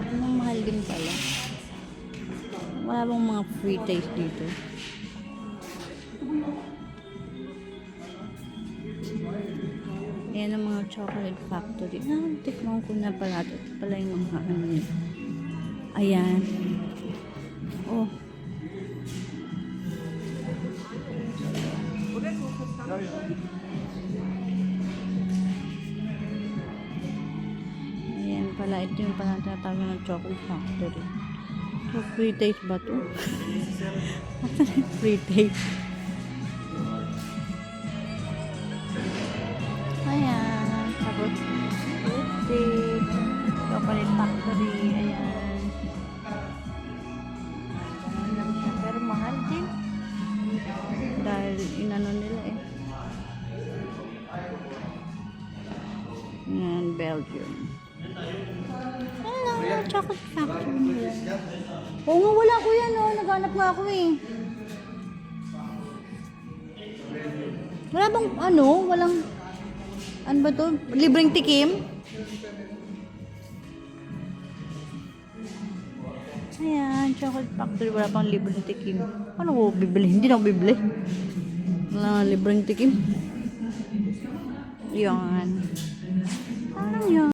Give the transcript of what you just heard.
Ang mahal din pala. Wala bang mga free taste dito? Ayan ang mga chocolate factory. Tikman ko na pala. Ito pala yung mga ano nila. Ayan. Oh. Ayan pala. Ito yung pala tinatawag ng chocolate factory. So, free taste ba ito? Free taste. Ayan. Tapos, lipstick. Chocolate factory. Ayan. Ganun lang siya. Pero mahal din. Dahil inano nila eh. Ayan, Belgium. Hello, chocolate factory nila. Oo nga, wala ko yan oh. Naghanap nga ako eh. Wala bang ano? Walang... Ano ba to? Libreng tikim? Ayan, chocolate factory. Wala pang libreng tikim. Ano ko bibili? Hindi na ako bibili. Wala libreng tikim. Yan.